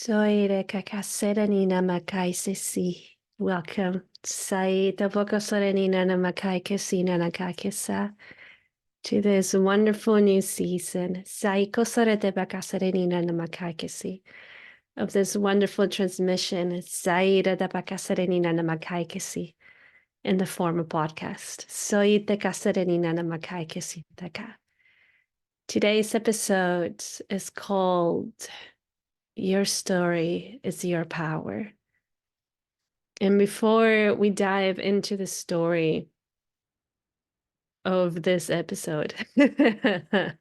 Soy de Kakaseranina Makai Sisi. Welcome. Sai Taboko Soranina Namakai Kesina Nakakisa to this wonderful new season. Sai Kosore de Bakaseranina Namakai Kesi of this wonderful transmission. Sai de Bakaseranina Namakai Kesi in the form of podcast. Soy de Kaseranina Namakai Kesi Taka. Today's episode is called Your Story is Your Power. And before we dive into the story of this episode, that's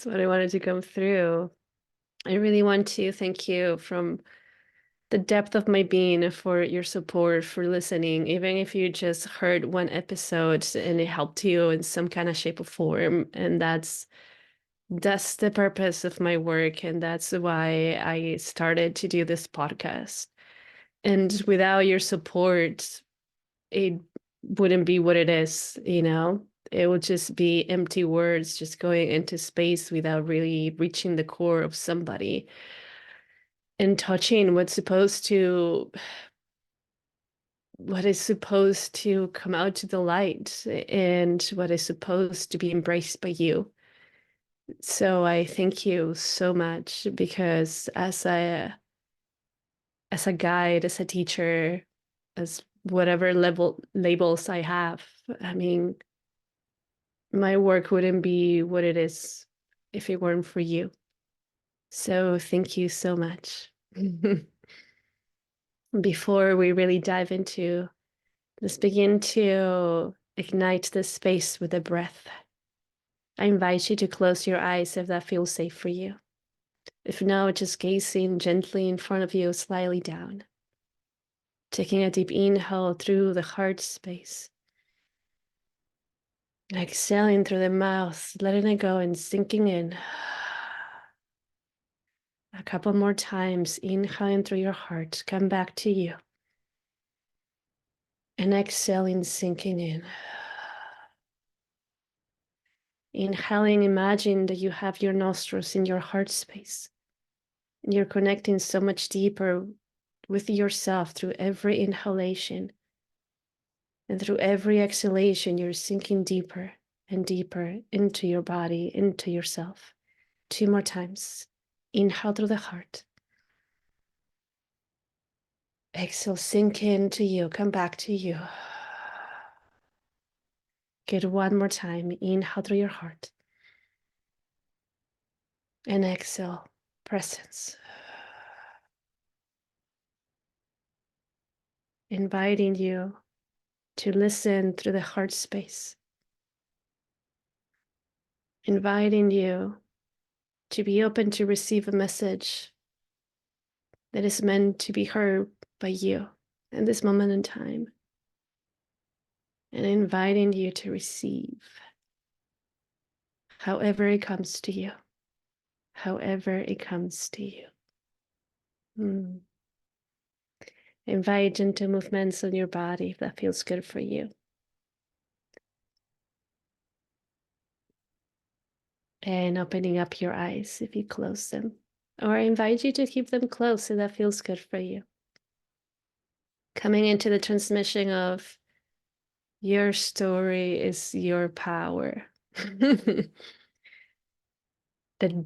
what I wanted to come through. I really want to thank you from the depth of my being for your support, for listening, even if you just heard one episode and it helped you in some kind of shape or form. And that's the purpose of my work, and that's why I started to do this podcast. And without your support, it wouldn't be what it is, you know? It would just be empty words just going into space without really reaching the core of somebody and touching what is supposed to come out to the light and what is supposed to be embraced by you. So I thank you so much, because as a guide, as a teacher, as whatever labels I have, I mean, my work wouldn't be what it is if it weren't for you. So thank you so much. Before we really dive into, let's begin to ignite the space with a breath. I invite you to close your eyes if that feels safe for you. If not, just gazing gently in front of you, slightly down. Taking a deep inhale through the heart space. Exhaling through the mouth, letting it go and sinking in. A couple more times, inhaling through your heart, come back to you. And exhaling, sinking in. Inhaling, imagine that you have your nostrils in your heart space. And you're connecting so much deeper with yourself through every inhalation. And through every exhalation, you're sinking deeper and deeper into your body, into yourself. 2 more times. Inhale through the heart. Exhale, sink into you, come back to you. Good, 1 more time. Inhale through your heart. And exhale, presence. Inviting you to listen through the heart space. Inviting you to be open to receive a message that is meant to be heard by you in this moment in time. And inviting you to receive however it comes to you. However it comes to you. Invite gentle movements on your body if that feels good for you. And opening up your eyes if you close them. Or I invite you to keep them closed if that feels good for you. Coming into the transmission of your story is your power. The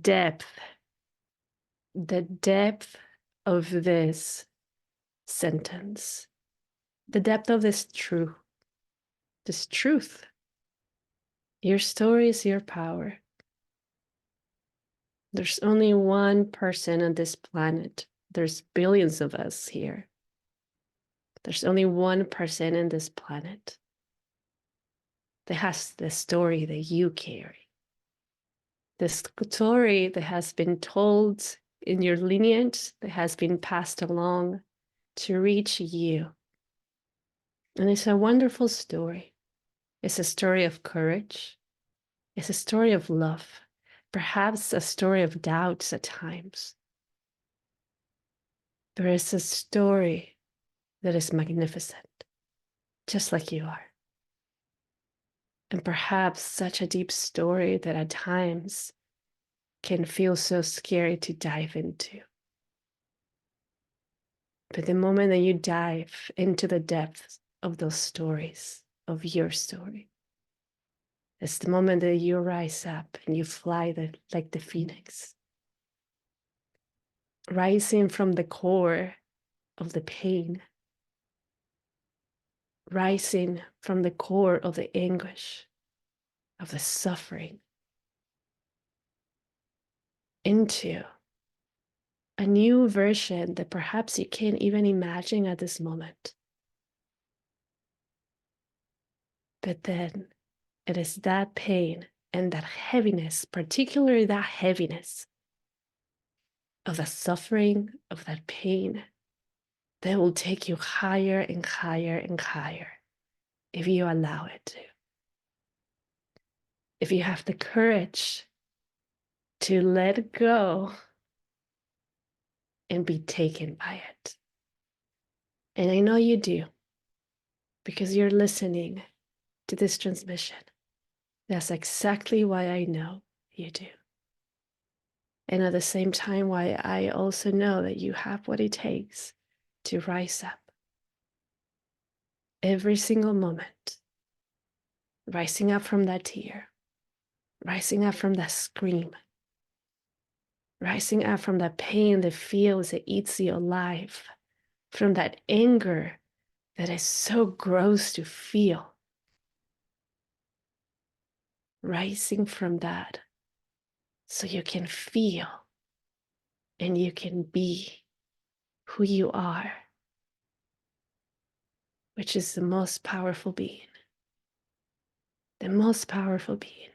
depth of this sentence, the depth of this truth. Your story is your power. There's only one person on this planet. There's billions of us here. There's only one person in this planet that has the story that you carry. The story that has been told in your lineage, that has been passed along to reach you. And it's a wonderful story. It's a story of courage. It's a story of love. Perhaps a story of doubts at times. There is a story that is magnificent, just like you are. And perhaps such a deep story that at times can feel so scary to dive into. But the moment that you dive into the depths of those stories, of your story, it's the moment that you rise up and you fly like the phoenix, rising from the core of the pain, rising from the core of the anguish, of the suffering, into a new version that perhaps you can't even imagine at this moment. But then it is that pain and that heaviness, particularly that heaviness of the suffering, of that pain, that will take you higher and higher and higher if you allow it to. If you have the courage to let go and be taken by it. And I know you do, because you're listening to this transmission. That's exactly why I know you do. And at the same time, why I also know that you have what it takes to rise up. Every single moment, rising up from that tear, rising up from that scream, rising up from that pain that feels that eats you alive, from that anger that is so gross to feel. Rising from that so you can feel and you can be who you are, which is the most powerful being. The most powerful being.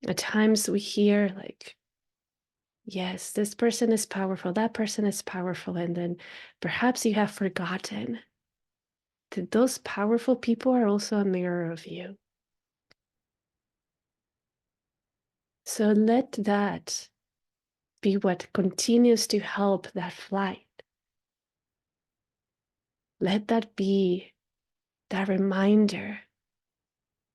At times we hear like, yes, this person is powerful, that person is powerful, and then perhaps you have forgotten that those powerful people are also a mirror of you. So let that be what continues to help that flight. Let that be that reminder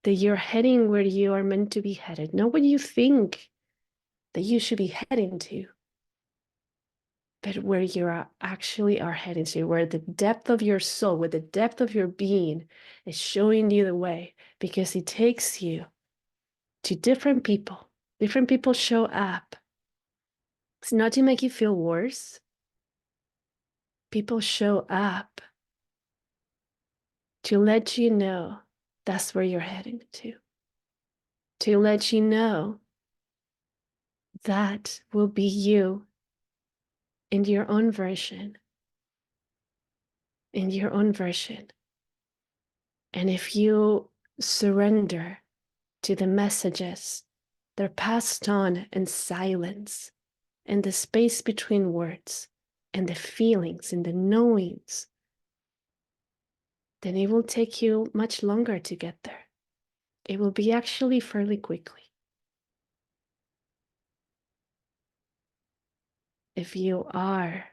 that you're heading where you are meant to be headed, not what you think that you should be heading to, but where you actually are heading to, where the depth of your soul, where the depth of your being is showing you the way, because it takes you to different people. Different people show up. It's not to make you feel worse. People show up to let you know that's where you're heading to let you know that will be you in your own version, in your own version. And if you surrender to the messages that are passed on in silence, in the space between words, and the feelings and the knowings, then it will take you much longer to get there. It will be actually fairly quickly. If you are,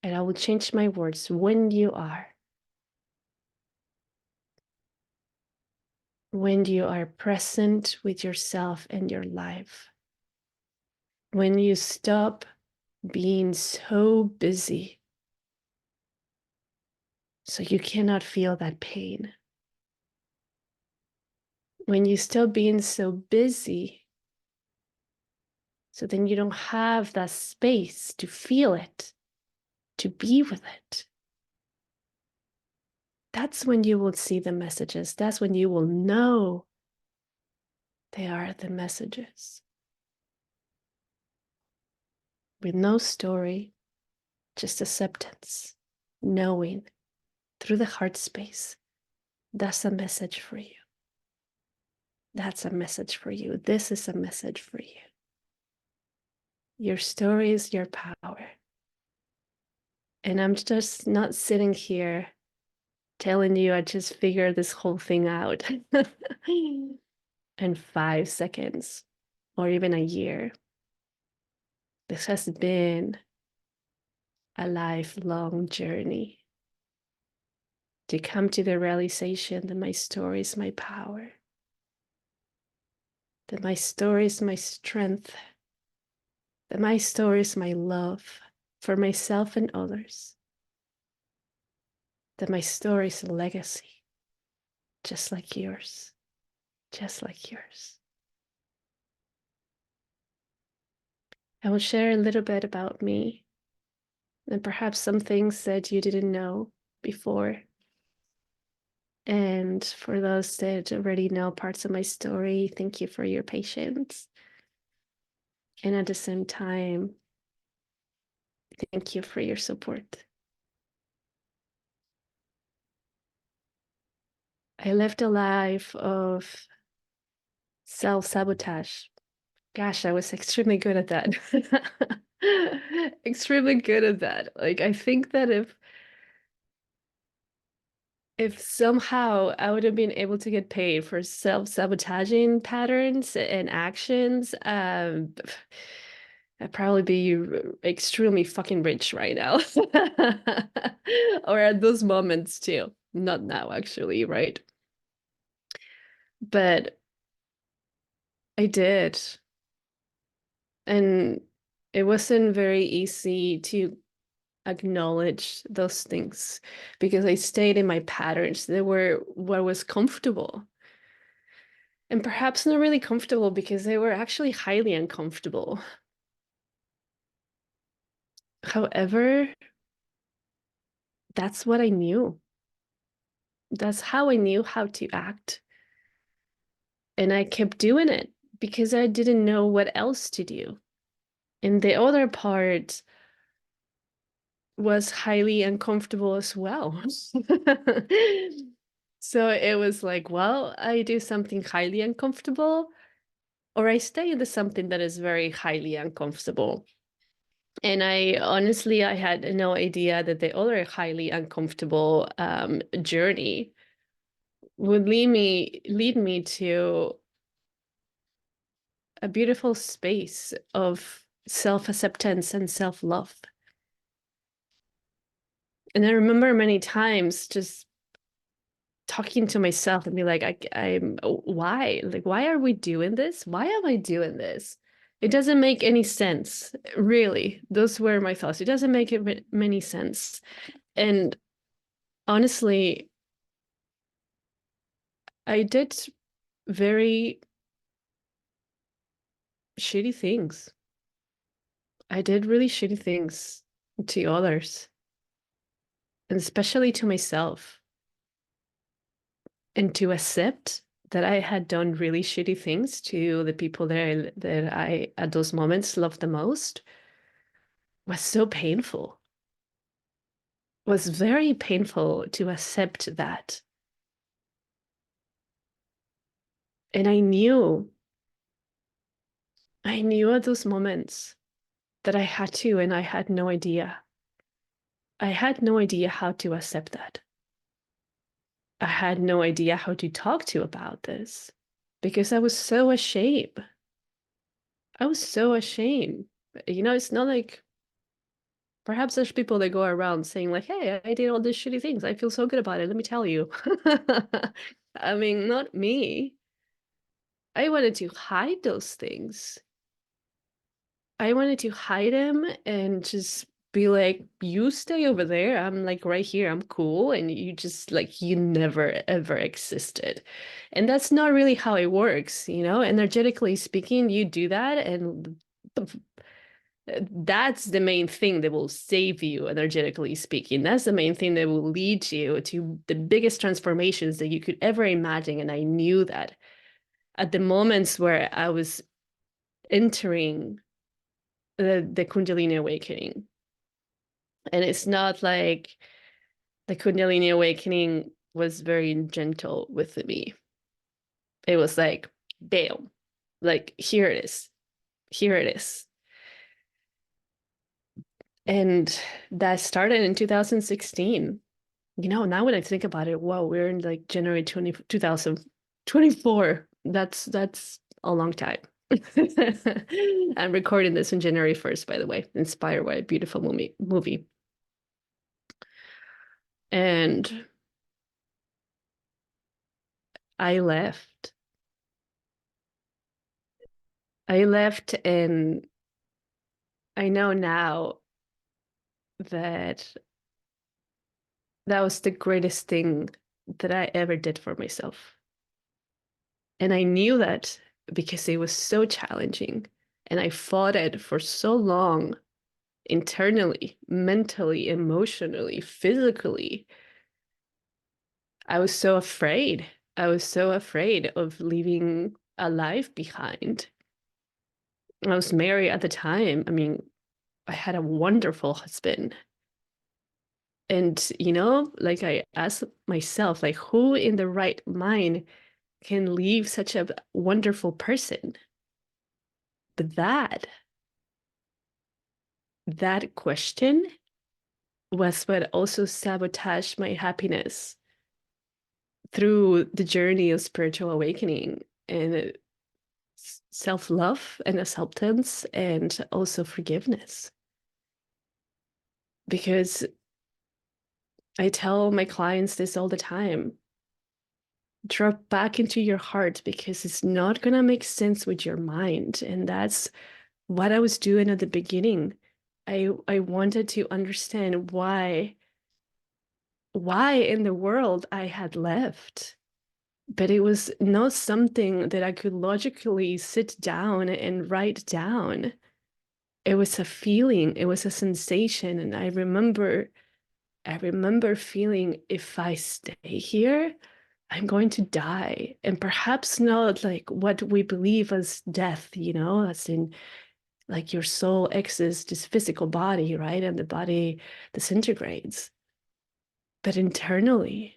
and I will change my words, when you are present with yourself and your life, when you stop being so busy so you cannot feel that pain, when you stop being so busy so then you don't have that space to feel it, to be with it, that's when you will see the messages. That's when you will know they are the messages. With no story, just acceptance, knowing through the heart space. That's a message for you. That's a message for you. This is a message for you. Your story is your power. And I'm just not sitting here telling you I just figured this whole thing out in 5 seconds or even a year. This has been a lifelong journey to come to the realization that my story is my power, that my story is my strength, that my story is my love for myself and others, that my story is a legacy, just like yours, just like yours. I will share a little bit about me and perhaps some things that you didn't know before. And for those that already know parts of my story, thank you for your patience. And at the same time, thank you for your support. I lived a life of self-sabotage. Gosh, I was extremely good at that. Extremely good at that. Like, I think that if somehow I would have been able to get paid for self-sabotaging patterns and actions, I'd probably be extremely fucking rich right now. Or at those moments too. Not now, actually, right? But I did. And it wasn't very easy to acknowledge those things because I stayed in my patterns. They were what was comfortable. And perhaps not really comfortable because they were actually highly uncomfortable. However, that's what I knew. That's how I knew how to act. And I kept doing it because I didn't know what else to do. And the other part was highly uncomfortable as well. So it was like, well, I do something highly uncomfortable, or I stay into something that is very highly uncomfortable. And I honestly, I had no idea that the other highly uncomfortable journey would lead me to a beautiful space of self-acceptance and self-love. And I remember many times just talking to myself and be like, I'm why? Like, why are we doing this? Why am I doing this? It doesn't make any sense, really. Those were my thoughts. It doesn't make it many sense. And honestly, I did very shitty things. I did really shitty things to others, and especially to myself. And to accept that I had done really shitty things to the people that I at those moments loved the most was so painful. Was very painful to accept that. And I knew at those moments that I had to, and I had no idea. I had no idea how to accept that. I had no idea how to talk to about this because I was so ashamed. I was so ashamed. It's not like perhaps there's people that go around saying like, hey, I did all these shitty things. I feel so good about it. Let me tell you. I mean, not me. I wanted to hide those things. I wanted to hide them and just be like, you stay over there. I'm like right here. I'm cool. And you just like, you never ever existed. And that's not really how it works, energetically speaking, you do that and that's the main thing that will save you, energetically speaking. That's the main thing that will lead you to the biggest transformations that you could ever imagine. And I knew that at the moments where I was entering the Kundalini awakening. And it's not like the Kundalini awakening was very gentle with me. It was like, bam, like, here it is. Here it is. And that started in 2016. Now when I think about it, wow, we're in like January 2024. That's a long time. I'm recording this on January 1st, by the way, inspired by a beautiful movie. And I left. I left and I know now that that was the greatest thing that I ever did for myself. And I knew that because it was so challenging and I fought it for so long internally, mentally, emotionally, physically. I was so afraid. I was so afraid of leaving a life behind. I was married at the time. I mean, I had a wonderful husband. And, like I asked myself, like, who in the right mind can leave such a wonderful person? But that question was what also sabotaged my happiness through the journey of spiritual awakening and self-love and acceptance and also forgiveness. Because I tell my clients this all the time. Drop back into your heart because it's not going to make sense with your mind. And that's what I was doing at the beginning. I wanted to understand why in the world I had left. But it was not something that I could logically sit down and write down. It was a feeling, it was a sensation. And I remember feeling if I stay here, I'm going to die. And perhaps not like what we believe as death, as in like your soul exits this physical body, right? And the body disintegrates. But internally,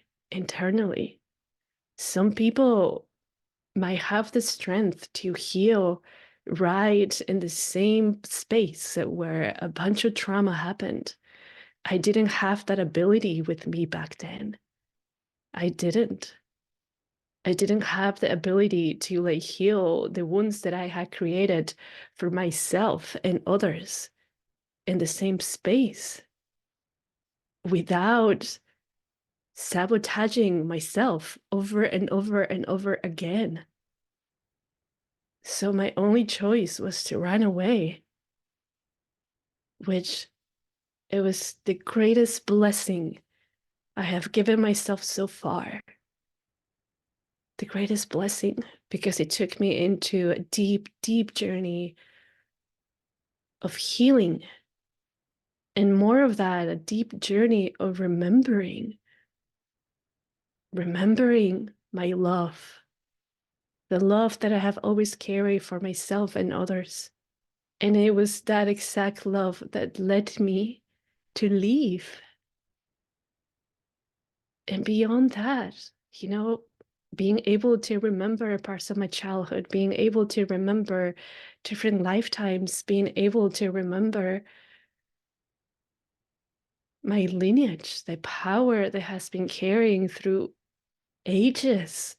some people might have the strength to heal right in the same space where a bunch of trauma happened. I didn't have that ability with me back then. I didn't. I didn't have the ability to like heal the wounds that I had created for myself and others in the same space without sabotaging myself over and over and over again. So my only choice was to run away, which it was the greatest blessing I have given myself so far. The greatest blessing because it took me into a deep, deep journey of healing and more of that, a deep journey of remembering my love, the love that I have always carried for myself and others. And it was that exact love that led me to leave. And beyond that, being able to remember parts of my childhood, being able to remember different lifetimes, being able to remember my lineage, the power that has been carrying through ages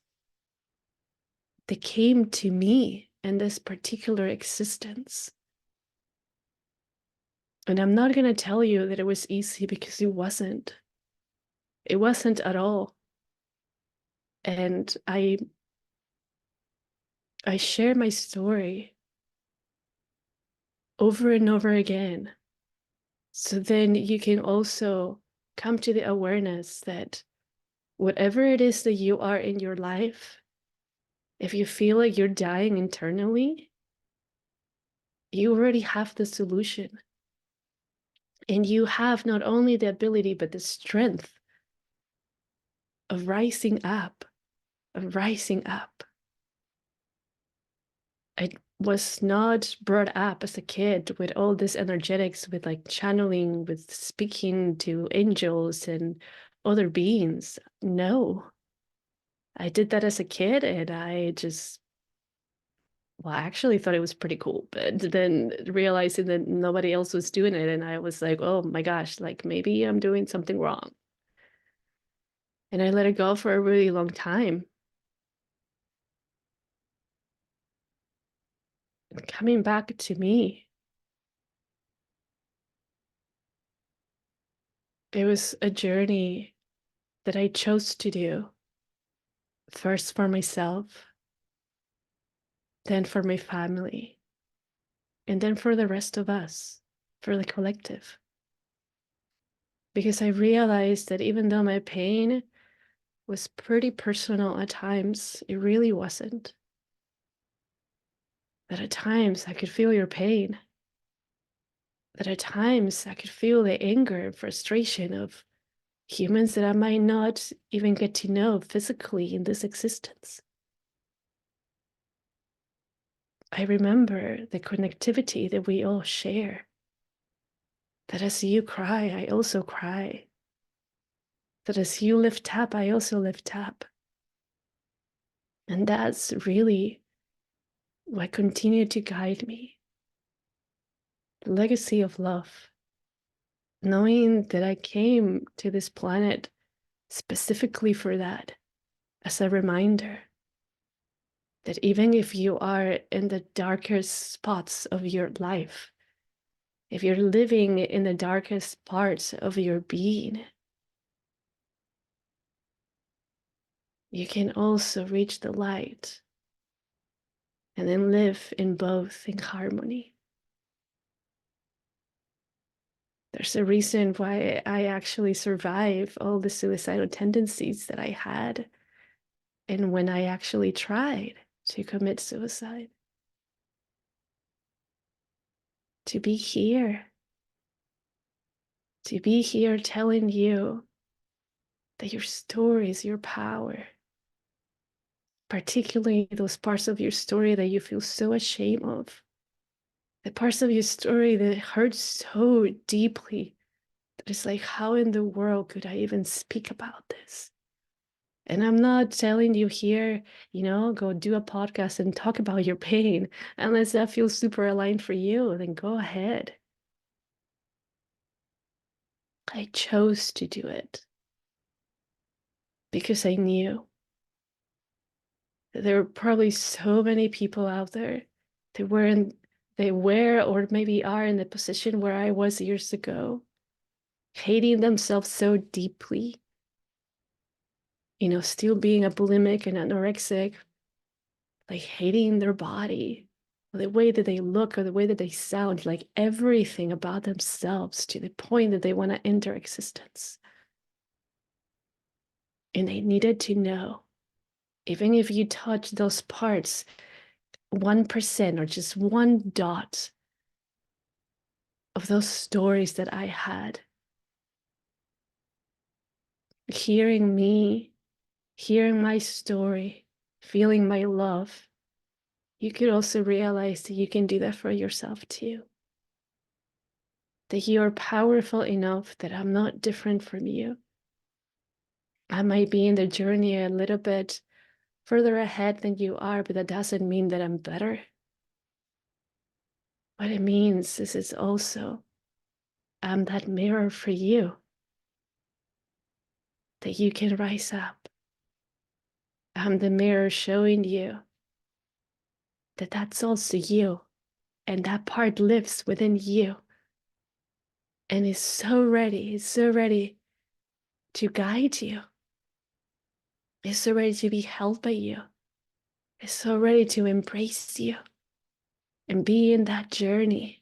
that came to me in this particular existence. And I'm not going to tell you that it was easy because it wasn't. It wasn't at all. And I share my story over and over again. So then you can also come to the awareness that whatever it is that you are in your life, if you feel like you're dying internally, you already have the solution. And you have not only the ability, but the strength of rising up, of rising up. I was not brought up as a kid with all this energetics, with like channeling, with speaking to angels and other beings. No, I did that as a kid and I actually thought it was pretty cool, but then realizing that nobody else was doing it, and I was like, oh my gosh, like maybe I'm doing something wrong. And I let it go for a really long time. And coming back to me, it was a journey that I chose to do, first for myself, then for my family, and then for the rest of us. for the collective. Because I realized that even though my pain was pretty personal at times, it really wasn't. That at times I could feel your pain. That at times I could feel the anger and frustration of humans that I might not even get to know physically in this existence. I remember the connectivity that we all share. That as you cry, I also cry. That as you lift up, I also lift up. And that's really what continued to guide me. The legacy of love. Knowing that I came to this planet specifically for that, as a reminder that even if you are in the darkest spots of your life, if you're living in the darkest parts of your being, you can also reach the light and then live in both in harmony. There's a reason why I actually survive all the suicidal tendencies that I had, and when I actually tried to commit suicide. To be here telling you that your story is your power, particularly those parts of your story that you feel so ashamed of, the parts of your story that hurt so deeply that it's like, how in the world could I even speak about this? And I'm not telling you here, go do a podcast and talk about your pain. Unless that feels super aligned for you, then go ahead. I chose to do it because I knew that there were probably so many people out there that they were or maybe are in the position where I was years ago, hating themselves so deeply, still being a bulimic and anorexic, like hating their body, or the way that they look or the way that they sound, like everything about themselves to the point that they want to enter existence. And they needed to know, even if you touch those parts 1% or just one dot of those stories that I had, hearing me, hearing my story, feeling my love, you could also realize that you can do that for yourself too. That you are powerful enough that I'm not different from you. I might be in the journey a little bit further ahead than you are, but that doesn't mean that I'm better. What it means is it's also I'm that mirror for you, that you can rise up. I'm the mirror showing you that that's also you, and that part lives within you and is so ready to guide you. It's so ready to be held by you. It's so ready to embrace you and be in that journey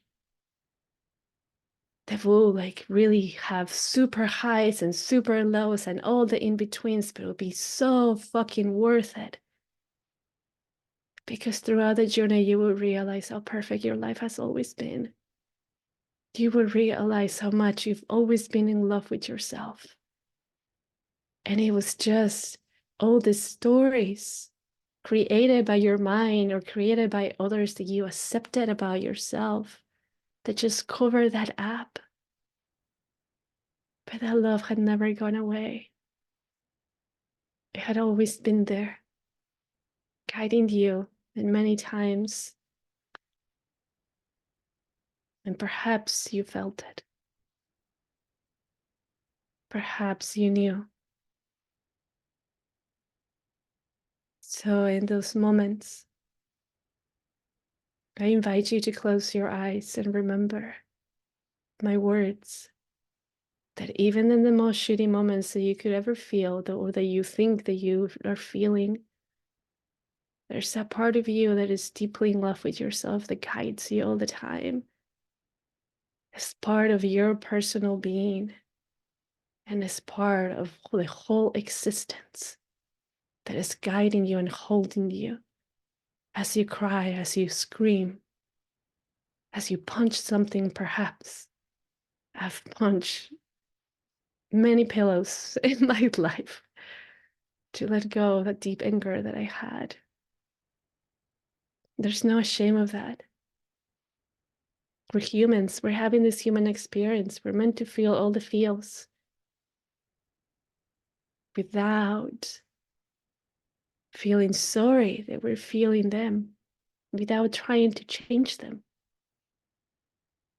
that will like really have super highs and super lows and all the in-betweens, but it'll be so fucking worth it. Because throughout the journey, you will realize how perfect your life has always been. You will realize how much you've always been in love with yourself. And it was just all the stories created by your mind or created by others that you accepted about yourself that just cover that up. But that love had never gone away. It had always been there, guiding you in many times. And perhaps you felt it. Perhaps you knew. So in those moments, I invite you to close your eyes and remember my words. That even in the most shitty moments that you could ever feel, or that you think that you are feeling, there's that part of you that is deeply in love with yourself that guides you all the time. as part of your personal being and as part of the whole existence that is guiding you and holding you as you cry, as you scream, as you punch something, perhaps. I've punched many pillows in my life to let go of that deep anger that I had. There's no shame of that. We're humans. We're having this human experience. We're meant to feel all the feels without feeling sorry that we're feeling them, without trying to change them,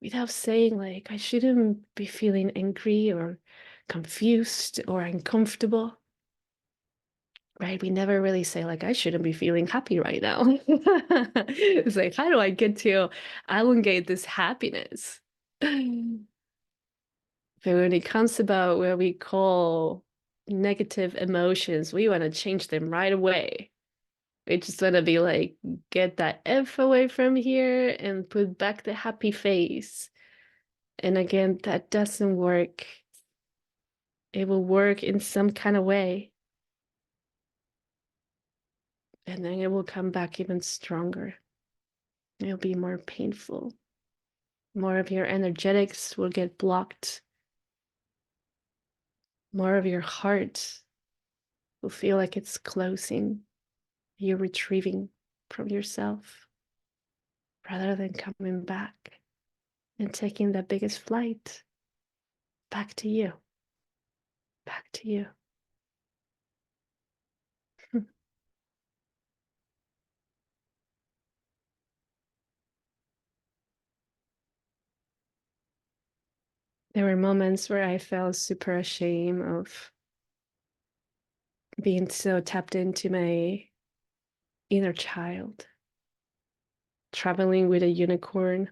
without saying, like, I shouldn't be feeling angry or confused or uncomfortable. Right? We never really say, like, I shouldn't be feeling happy right now. It's like, how do I get to elongate this happiness? But when it comes about what we call negative emotions, we want to change them right away. We just want to be like, get that F away from here and put back the happy face. And again, that doesn't work. It will work in some kind of way. And then it will come back even stronger. It'll be more painful. More of your energetics will get blocked. More of your heart will feel like it's closing. You're retrieving from yourself rather than coming back and taking the biggest flight back to you. Back to you. There were moments where I felt super ashamed of being so tapped into my inner child, traveling with a unicorn.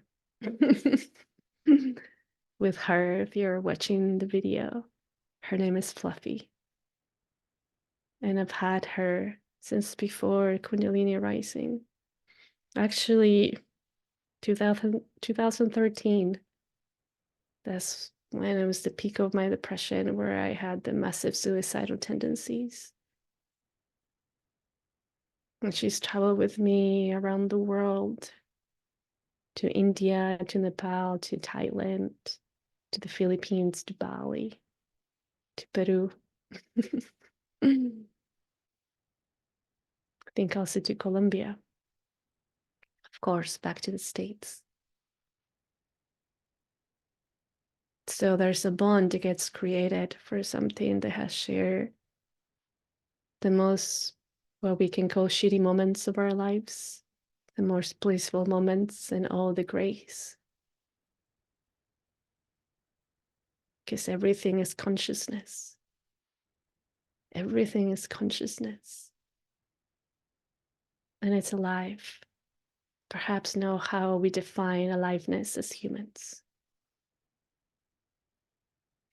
With her, if you're watching the video, her name is Fluffy. And I've had her since before Kundalini Rising. Actually, 2013, that's when it was the peak of my depression, where I had the massive suicidal tendencies. And she's traveled with me around the world, to India, to Nepal, to Thailand, to the Philippines, to Bali, to Peru. I think also to Colombia. Of course, back to the States. So there's a bond that gets created for something that has shared the most, what we can call shitty moments of our lives, the most blissful moments, and all the grace. Because everything is consciousness. Everything is consciousness. And it's alive. Perhaps know how we define aliveness as humans.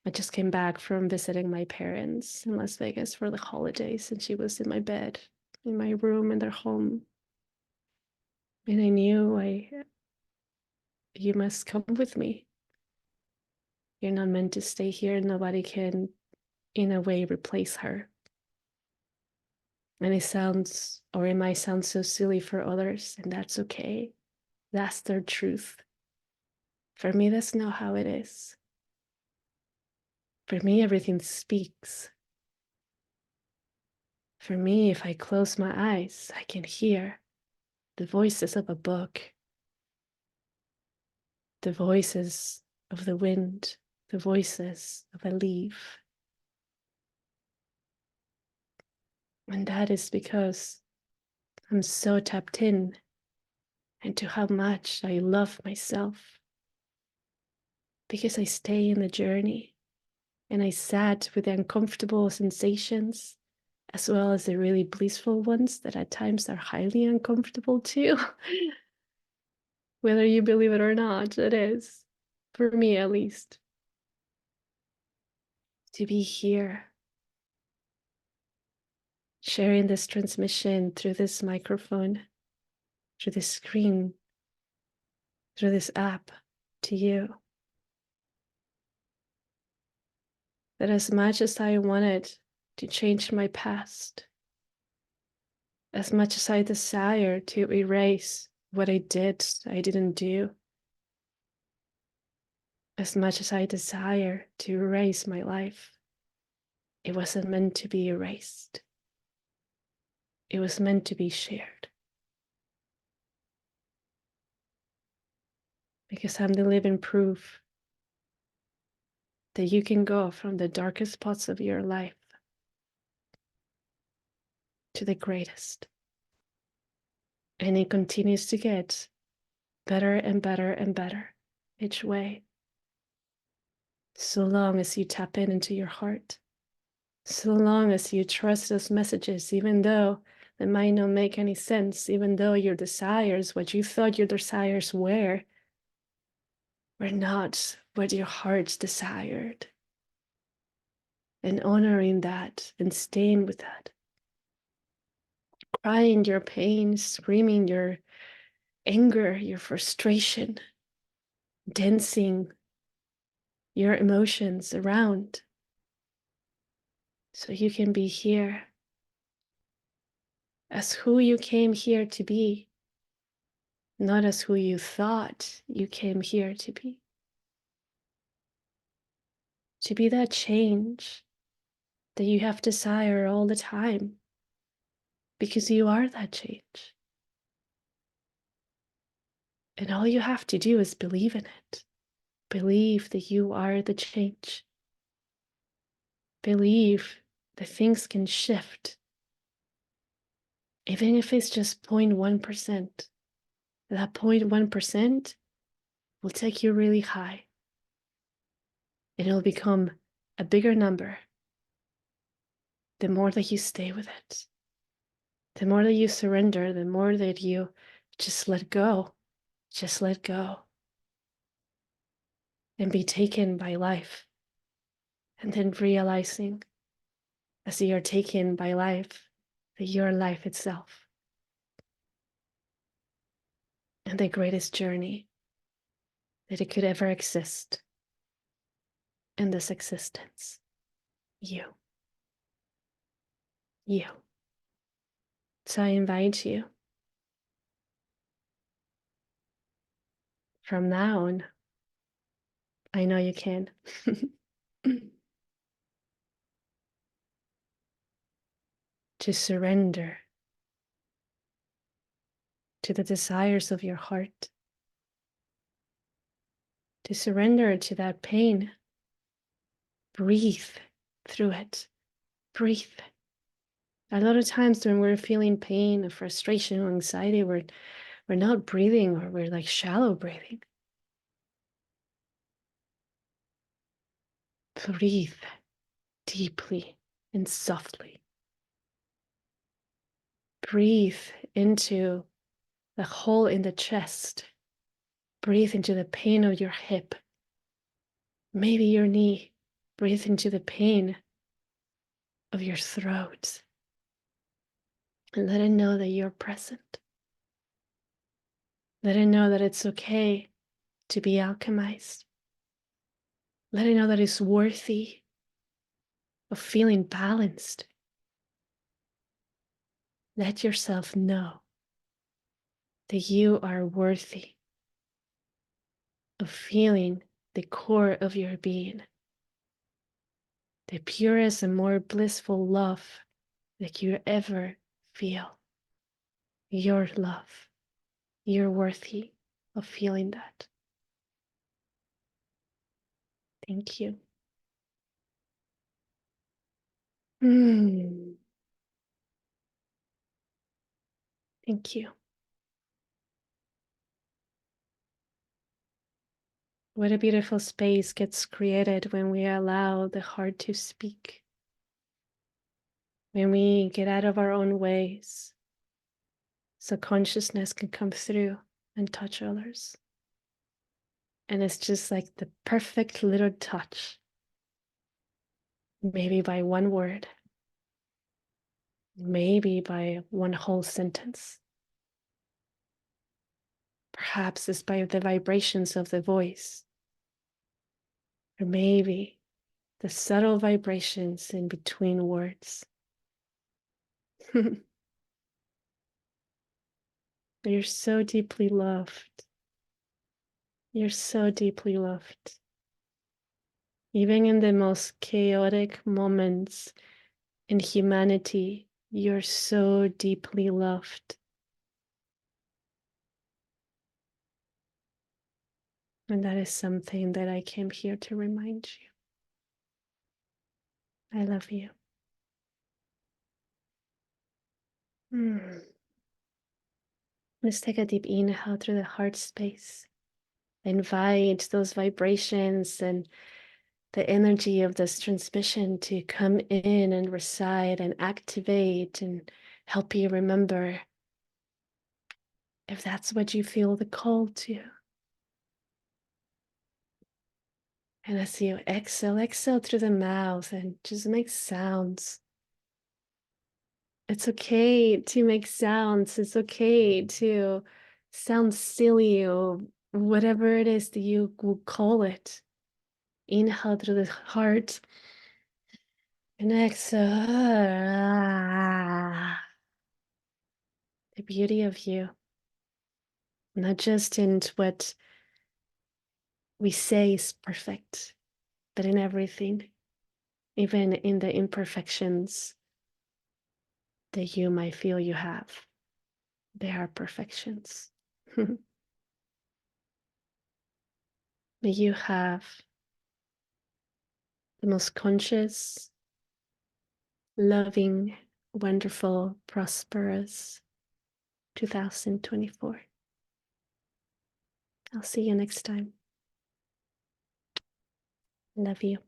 I just came back from visiting my parents in Las Vegas for the holidays, and she was in my bed, in my room, in their home. And I knew you must come with me. You're not meant to stay here. Nobody can, in a way, replace her. And it sounds, or it might sound so silly for others, and that's okay. That's their truth. For me, that's not how it is. For me, everything speaks. For me, if I close my eyes, I can hear the voices of a book, the voices of the wind, the voices of a leaf. And that is because I'm so tapped in into how much I love myself. Because I stay in the journey and I sat with the uncomfortable sensations as well as the really blissful ones that at times are highly uncomfortable too. Whether you believe it or not, it is. For me, at least. To be here, sharing this transmission through this microphone, through this screen, through this app to you. that as much as I wanted to change my past, as much as I desire to erase what I didn't do, as much as I desire to erase my life, it wasn't meant to be erased. It was meant to be shared. Because I'm the living proof that you can go from the darkest parts of your life to the greatest. And it continues to get better and better and better each way. So long as you tap into your heart, so long as you trust those messages, even though they might not make any sense, even though your desires, what you thought your desires were not what your heart desired. And honoring that and staying with that. Crying your pain, screaming your anger, your frustration, dancing your emotions around so you can be here as who you came here to be, not as who you thought you came here to be. To be that change that you have desire all the time, because you are that change. And all you have to do is believe in it. Believe that you are the change. Believe that things can shift. Even if it's just 0.1%, that 0.1% will take you really high. And it'll become a bigger number the more that you stay with it. The more that you surrender, the more that you just let go. Just let go. And be taken by life. And then realizing as you are taken by life that you're life itself. And the greatest journey that it could ever exist in this existence. You. You. So I invite you from now on, I know you can, to surrender to the desires of your heart, to surrender to that pain. Breathe through it. Breathe. A lot of times when we're feeling pain or frustration or anxiety, we're not breathing, or we're like shallow breathing. Breathe deeply and softly. Breathe into the hole in the chest. Breathe into the pain of your hip. Maybe your knee. Breathe into the pain of your throat. And let it know that you're present. Let it know that it's okay to be alchemized. Let it know that it's worthy of feeling balanced. Let yourself know that you are worthy of feeling the core of your being, the purest and more blissful love that you ever feel. Your love. You're worthy of feeling that. Thank you. Thank you. What a beautiful space gets created when we allow the heart to speak. When we get out of our own ways, so consciousness can come through and touch others. And it's just like the perfect little touch. Maybe by one word. Maybe by one whole sentence. Perhaps it's by the vibrations of the voice. Or maybe the subtle vibrations in between words. You're so deeply loved. You're so deeply loved. Even in the most chaotic moments in humanity, you're so deeply loved. And that is something that I came here to remind you. I love you. Let's take a deep inhale through the heart space. Invite those vibrations and the energy of this transmission to come in and reside and activate and help you remember if that's what you feel the call to. And as you exhale, exhale through the mouth and just make sounds. It's okay to make sounds. It's okay to sound silly or whatever it is that you will call it. Inhale through the heart and exhale. The beauty of you, not just in what we say is perfect, but in everything, even in the imperfections that you might feel you have. They are perfections. May you have the most conscious, loving, wonderful, prosperous 2024. I'll see you next time. Love you.